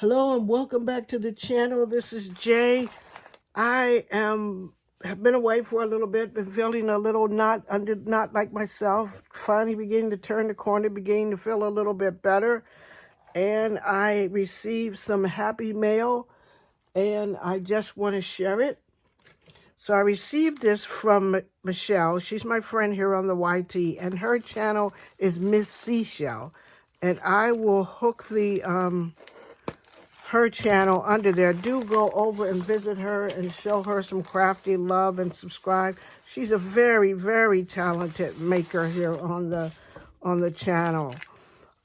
Hello and welcome back to the channel. This is Jay. Have been away for a little bit, been feeling a little not like myself. Finally beginning to turn the corner, beginning to feel a little bit better. And I received some happy mail and I just want to share it. So I received this from Michelle. She's my friend here on the YT, and her channel is Ms Seashell. And I will hook the her channel under there. Do go over and visit her and show her some crafty love and subscribe. She's a very, very talented maker here on the channel.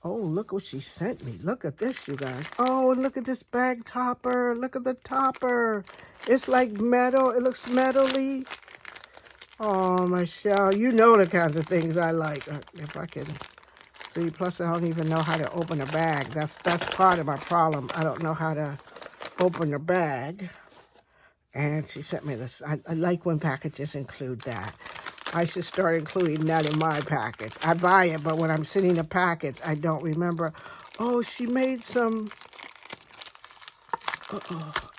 Oh, look what she sent me. Look at this, you guys. Oh, and look at this bag topper. Look at the topper. It's like metal. It looks metally. Oh, Michelle, you know the kinds of things I like. If I can see, plus I don't even know how to open a bag. That's part of my problem. I don't know how to open a bag. And she sent me this. I like when packages include that. I should start including that in my package. I buy it, but when I'm sending the package, I don't remember. Oh, she made some.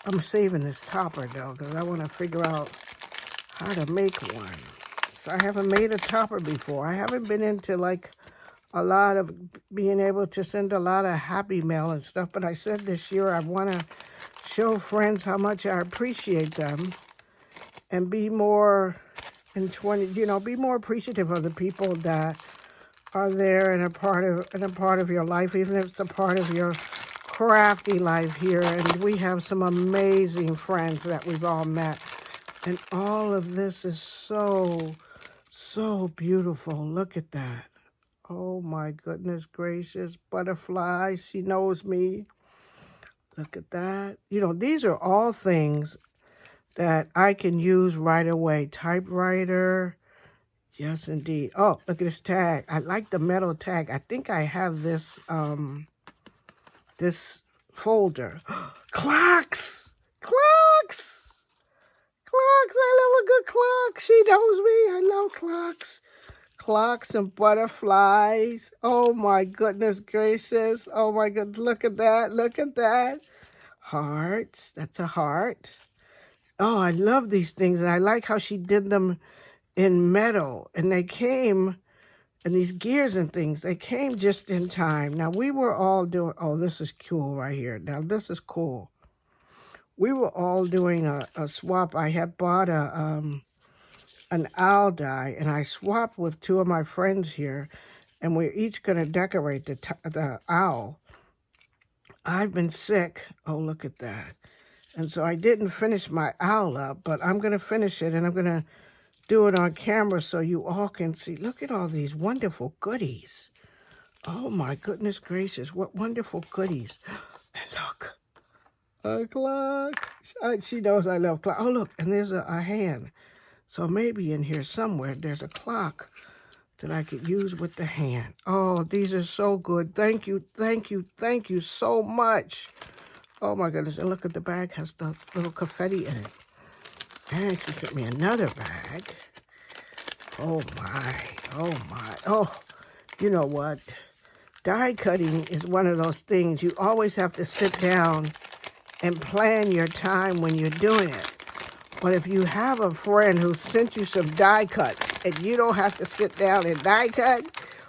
I'm saving this topper, though, because I want to figure out how to make one. So I haven't made a topper before. I haven't been into, like, a lot of being able to send a lot of happy mail and stuff. But I said this year I want to show friends how much I appreciate them and be more be more appreciative of the people that are there and a part of your life, even if it's a part of your crafty life here. And we have some amazing friends that we've all met. And all of this is so, so beautiful. Look at that. Oh my goodness gracious. Butterflies. She knows me. Look at that. You know, these are all things that I can use right away. Typewriter. Yes, indeed. Oh, look at this tag. I like the metal tag. I think I have this this folder. Clocks! Clocks! Clocks! I love a good clock. She knows me. I love clocks. Clocks and butterflies. Oh my goodness gracious. Oh my god, look at that. Look at that. Hearts. That's a heart. Oh, I love these things. And I like how she did them in metal. And they came, and these gears and things, they came just in time. Now, we were all doing, oh, this is cool right here. Now, this is cool. We were all doing a swap. I had bought an owl die, and I swapped with two of my friends here, and we're each going to decorate the owl. I've been sick. Oh, look at that. And so I didn't finish my owl up, but I'm going to finish it, and I'm going to do it on camera so you all can see. Look at all these wonderful goodies. Oh, my goodness gracious. What wonderful goodies. And look, a clock. She knows I love clock. Oh, look, and there's a hand. So maybe in here somewhere there's a clock that I could use with the hand. Oh, these are so good. Thank you, thank you, thank you so much. Oh, my goodness. And look at the bag has the little confetti in it. And she sent me another bag. Oh, my. Oh, my. Oh, you know what? Die cutting is one of those things. You always have to sit down and plan your time when you're doing it. But if you have a friend who sent you some die cuts and you don't have to sit down and die cut,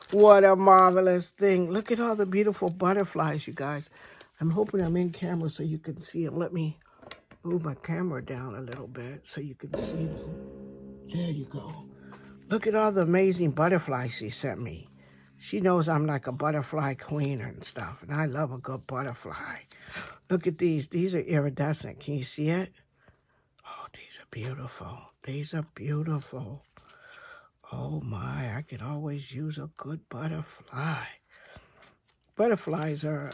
what a marvelous thing. Look at all the beautiful butterflies, you guys. I'm hoping I'm in camera so you can see them. Let me move my camera down a little bit so you can see them. There you go. Look at all the amazing butterflies she sent me. She knows I'm like a butterfly queen and stuff, and I love a good butterfly. Look at these. These are iridescent. Can you see it? Oh, these are beautiful. These are beautiful. Oh, my. I could always use a good butterfly. Butterflies are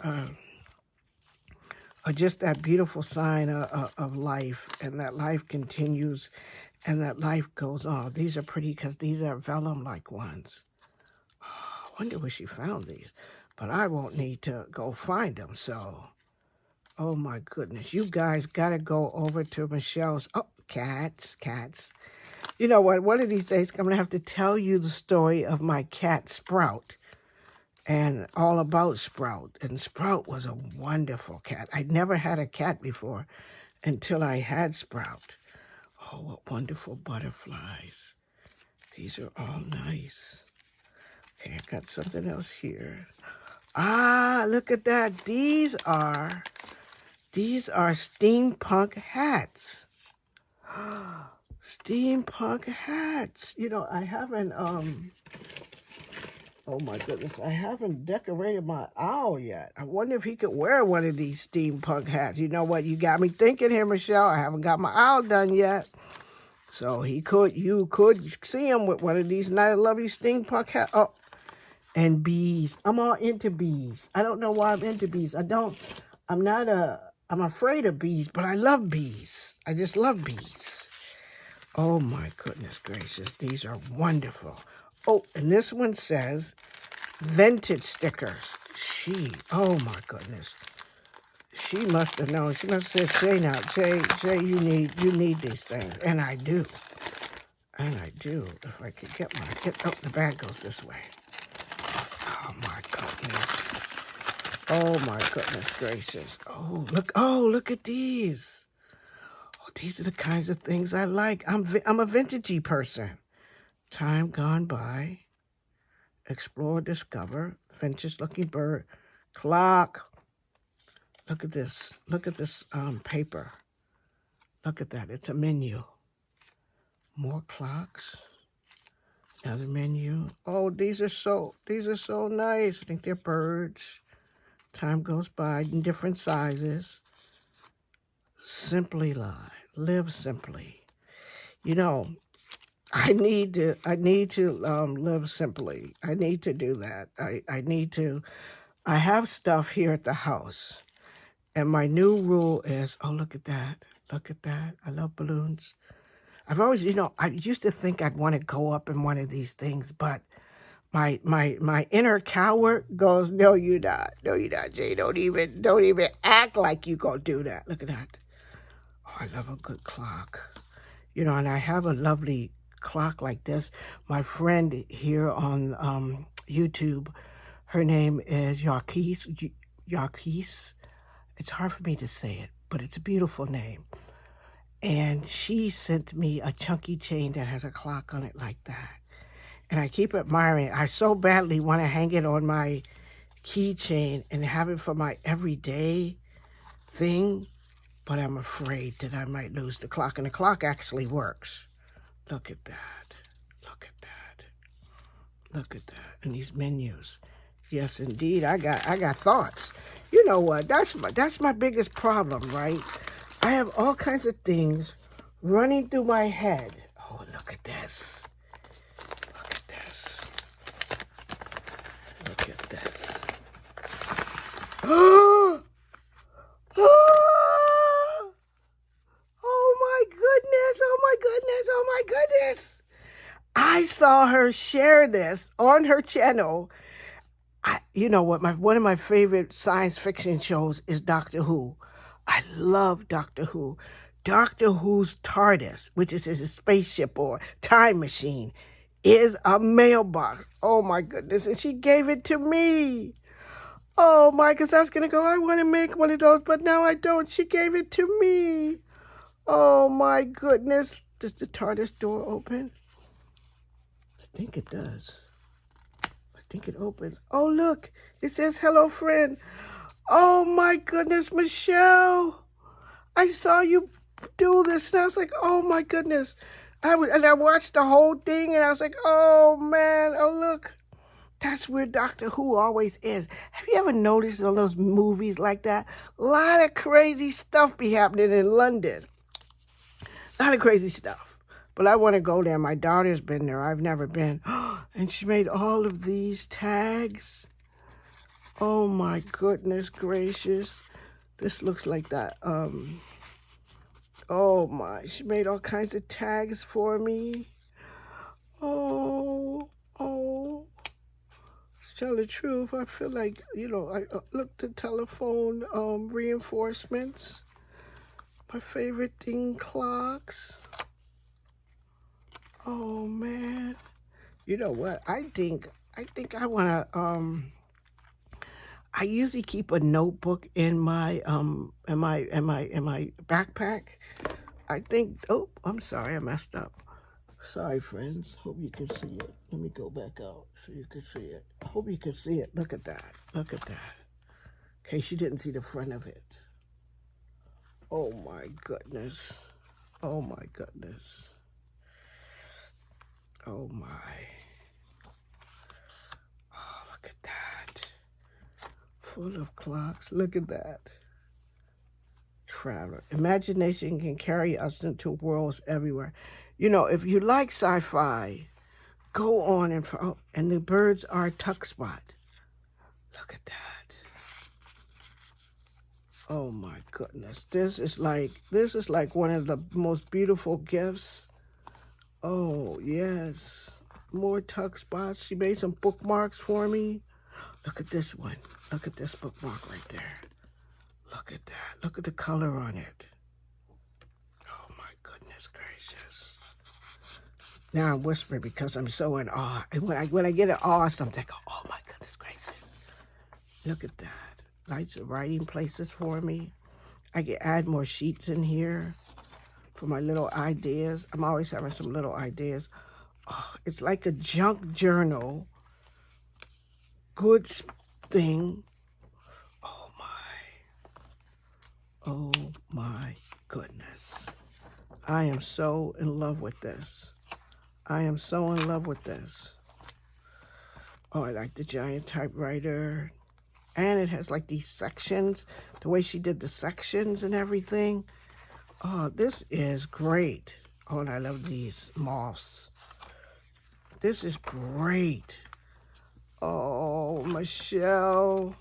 just that beautiful sign of life, and that life continues and that life goes on. These are pretty because these are vellum-like ones. Oh, I wonder where she found these, but I won't need to go find them. So, oh my goodness, you guys got to go over to Michelle's. Oh, cats. You know what? One of these days, I'm going to have to tell you the story of my cat, Sprout. and all about Sprout. And Sprout was a wonderful cat. I'd never had a cat before until I had Sprout. Oh, what wonderful butterflies. These are all nice. Okay, I got something else here. Ah, look at that. These are steampunk hats. Steampunk hats. You know, I haven't, oh my goodness, I haven't decorated my owl yet. I wonder if he could wear one of these steampunk hats. You know what? You got me thinking here, Michelle. I haven't got my owl done yet. So you could see him with one of these nice, lovely steampunk hats. Oh, and bees. I'm all into bees. I don't know why I'm into bees. I'm afraid of bees, but I love bees. I just love bees. Oh my goodness gracious. These are wonderful. Oh, and this one says vintage stickers. Oh my goodness. She must have known. She must have said, Jay, now, Jay, you need these things. And I do. And I do. If I could get the bag goes this way. Oh my goodness. Oh my goodness gracious. Oh, look at these. Oh, these are the kinds of things I like. I'm a vintagey person. Time gone by. Explore, discover. Vintage looking bird. Clock. Look at this. Look at this paper. Look at that. It's a menu. More clocks. Another menu. Oh, these are so nice. I think they're birds. Time goes by in different sizes. Simply live simply. You know, I need to live simply. I need to do that. I have stuff here at the house. And my new rule is, oh, look at that. Look at that. I love balloons. I've always, I used to think I'd want to go up in one of these things, but my inner coward goes, no, you're not. No, you're not, Jay. Don't even act like you gonna do that. Look at that. Oh, I love a good clock. And I have a lovely clock like this. My friend here on YouTube, her name is Yarkis. It's hard for me to say it, but it's a beautiful name. And she sent me a chunky chain that has a clock on it like that. And I keep admiring it. I so badly want to hang it on my keychain and have it for my everyday thing, but I'm afraid that I might lose the clock. And the clock actually works. Look at that. Look at that. Look at that. And these menus. Yes, indeed. I got thoughts. You know what? That's my biggest problem, right? I have all kinds of things running through my head. Oh, look at this. Look at this. Look at this. Oh my goodness. Oh my goodness. Oh my goodness. I saw her share this on her channel. You know what? One of my favorite science fiction shows is Doctor Who. I love Doctor Who. Doctor Who's TARDIS, which is his spaceship or time machine, is a mailbox. Oh my goodness. And she gave it to me. Oh my, because I was going to go, I want to make one of those, but now I don't. She gave it to me. Oh my goodness. Does the TARDIS door open? I think it does. I think it opens. Oh, look. It says, hello, friend. Oh my goodness, Michelle. I saw you do this and I was like, oh my goodness. I watched the whole thing and I was like, oh man, oh look. That's where Doctor Who always is. Have you ever noticed on those movies like that? A lot of crazy stuff be happening in London. A lot of crazy stuff. But I want to go there. My daughter's been there. I've never been. And she made all of these tags. Oh my goodness gracious. This looks like that. Oh my, she made all kinds of tags for me. Oh. To tell the truth, I feel like, I looked at telephone reinforcements. My favorite thing, clocks. Oh man. You know what? I think I want to I usually keep a notebook in my backpack. I think, oh, I'm sorry, I messed up. Sorry, friends. Hope you can see it. Let me go back out so you can see it. I hope you can see it. Look at that. Look at that. In case you didn't see the front of it. Oh, my goodness. Oh, my goodness. Oh, my. Oh, look at that. Full of clocks. Look at that. Traveler. Imagination can carry us into worlds everywhere. You know, if you like sci-fi, go on and the birds are a tuck spot. Look at that. Oh my goodness. This is like one of the most beautiful gifts. Oh, yes. More tuck spots. She made some bookmarks for me. Look at this one. Look at this bookmark right there. Look at that. Look at the color on it. Oh my goodness gracious. Now I'm whispering because I'm so in awe. And when I get in awe, something I go, oh my goodness gracious. Look at that. Lights of writing places for me. I can add more sheets in here for my little ideas. I'm always having some little ideas. Oh, it's like a junk journal. Good thing. Oh my. Oh my goodness. I am so in love with this. I am so in love with this. Oh, I like the giant typewriter. And it has like these sections, the way she did the sections and everything. Oh, this is great. Oh, and I love these moths. This is great. Oh, Michelle.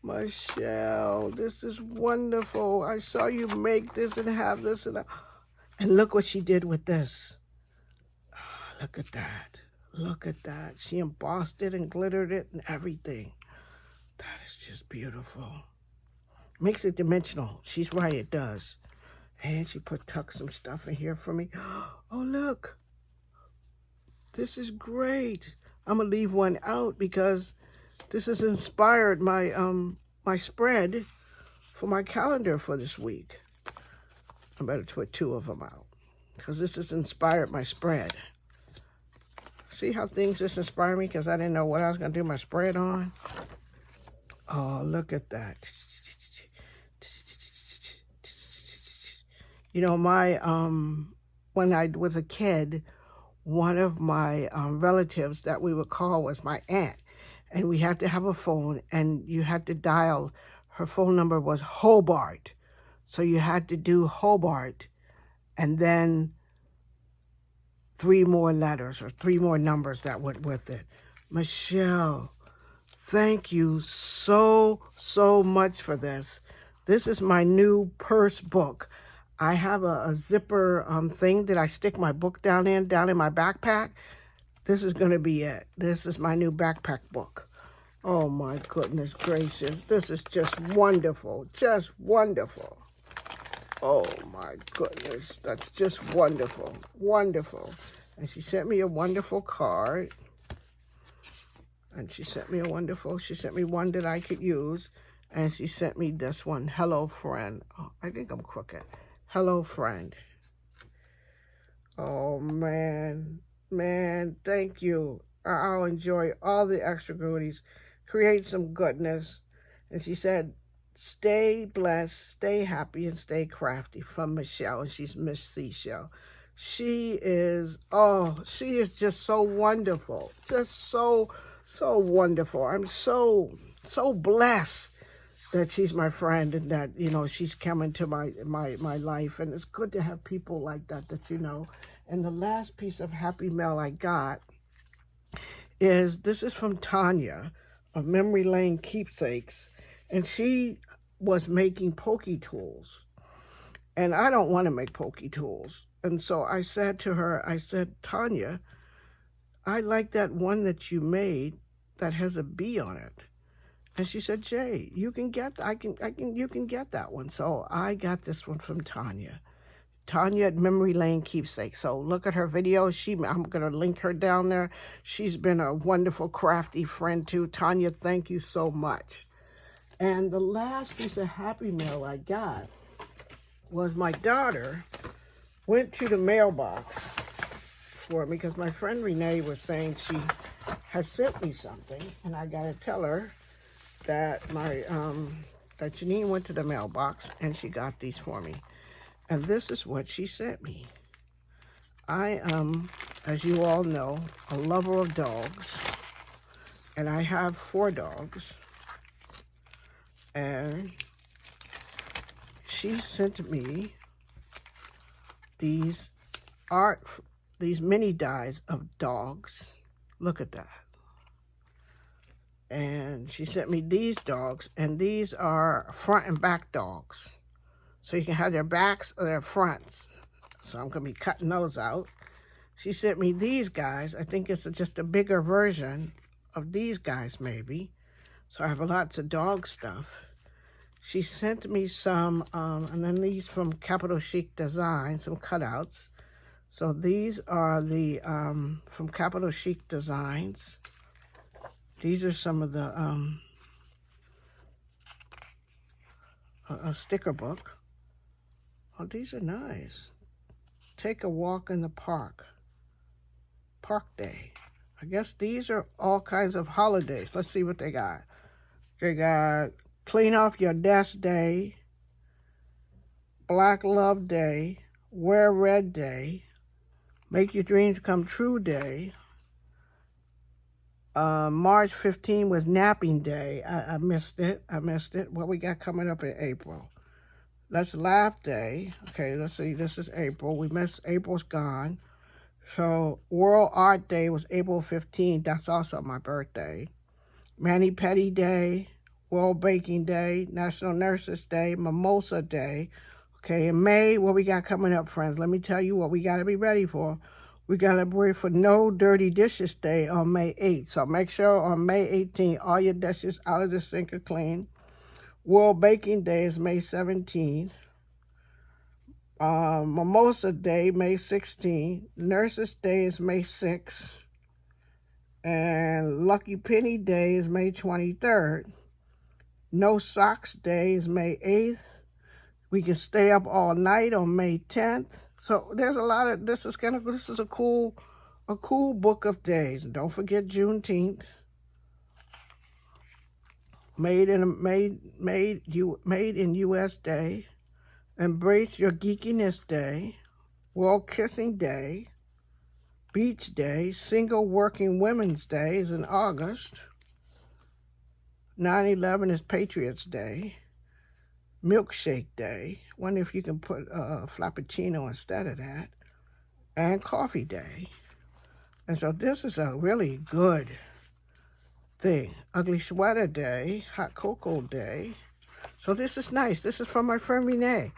Michelle, this is wonderful. I saw you make this and have this. And look what she did with this. Oh, look at that. Look at that. She embossed it and glittered it and everything. That is just beautiful. Makes it dimensional. She's right, it does. And she tucked some stuff in here for me. Oh, look. This is great. I'm going to leave one out because this has inspired my my spread for my calendar for this week. I better put 2 of them out because this has inspired my spread. See how things just inspire me because I didn't know what I was going to do my spread on? Oh, look at that. You know, when I was a kid, one of my relatives that we would call was my aunt. And we had to have a phone, and you had to dial. Her phone number was Hobart. So you had to do Hobart, and then 3 more letters or 3 more numbers that went with it. Michelle, thank you so much for this. This is my new purse book. I have a zipper thing that I stick my book down in my backpack. This is going to be it. This is my new backpack book. Oh my goodness gracious. This is just wonderful. Just wonderful. Oh my goodness. That's just wonderful. Wonderful. And she sent me a wonderful card. And she sent me one that I could use. And she sent me this one. Hello, friend. Oh, I think I'm crooked. Hello, friend. Oh, man. Man, thank you. I'll enjoy all the extra goodies. Create some goodness. And she said, stay blessed, stay happy, and stay crafty, from Michelle. And she's Ms Seashell. She is just so wonderful. Just so wonderful. I'm so blessed that she's my friend and that, you know, she's come into my life. And it's good to have people like that you know. And the last piece of happy mail I got this is from Tanya of Memory Lane Keepsakes. And she was making pokey tools. And I don't want to make pokey tools. And so I said to her, Tanya, I like that one that you made that has a bee on it. And she said, Jay, you can get that one. So I got this one from Tanya. Tanya at Memory Lane Keepsakes. So look at her videos. I'm going to link her down there. She's been a wonderful crafty friend too. Tanya, thank you so much. And the last piece of happy mail I got was my daughter went to the mailbox for me because my friend Renee was saying she has sent me something, and I got to tell her that that Janine went to the mailbox and she got these for me. And this is what she sent me. I am, as you all know, a lover of dogs, and I have 4 dogs. And she sent me these mini dies of dogs. Look at that. And she sent me these dogs, and these are front and back dogs. So you can have their backs or their fronts. So I'm going to be cutting those out. She sent me these guys. I think it's just a bigger version of these guys maybe. So I have lots of dog stuff. She sent me some, and then these from Capital Chic Design, some cutouts. So these are the, from Capital Chic Designs. These are some of the, a sticker book. Oh, these are nice. Take a walk in the park. Park day. I guess these are all kinds of holidays. Let's see what they got. They got Clean Off Your Desk Day, Black Love Day, Wear Red Day, Make Your Dreams Come True Day. March 15 was Napping Day. I missed it. What we got coming up in April? Let's Laugh Day. Okay, let's see. This is April. We missed April's gone. So World Art Day was April 15th. That's also my birthday. Mani Petty Day, World Baking Day, National Nurses Day, Mimosa Day. Okay, in May, what we got coming up, friends? Let me tell you what we got to be ready for. We got to be ready for No Dirty Dishes Day on May 8th. So make sure on May 18th, all your dishes out of the sink are clean. World Baking Day is May 17th. Mimosa Day, May 16th. Nurses Day is May 6th. And Lucky Penny Day is May 23rd. No Socks Day is May 8th. We can stay up all night on May 10th. So there's a lot of, this is a cool book of days. And don't forget Juneteenth. Made in US Day, Embrace Your Geekiness Day, World Kissing Day, Beach Day, Single Working Women's Day is in August. 9/11 is Patriots Day, Milkshake Day. Wonder if you can put a Frappuccino instead of that, and Coffee Day. And so this is a really good thing. Ugly Sweater Day, Hot Cocoa Day. So this is nice. This is from my friend Renee.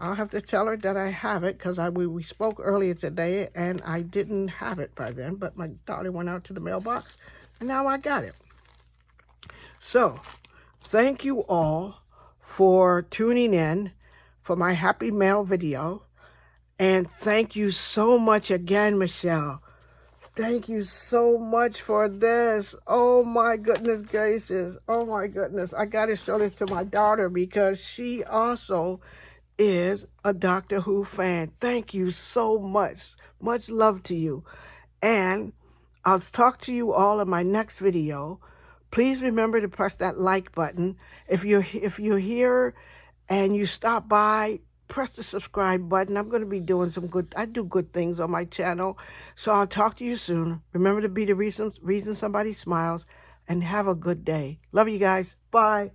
I'll have to tell her that I have it because we spoke earlier today and I didn't have it by then, but my daughter went out to the mailbox and now I got it. So thank you all for tuning in for my Happy Mail video. And thank you so much again, Michelle. Thank you so much for this. Oh my goodness gracious. Oh my goodness. I got to show this to my daughter because she also is a Doctor Who fan. Thank you so much. Much love to you. And I'll talk to you all in my next video. Please remember to press that like button. If you're here and you stop by, press the subscribe button. I'm going to be doing I do good things on my channel. So I'll talk to you soon. Remember to be the reason somebody smiles, and have a good day. Love you guys. Bye.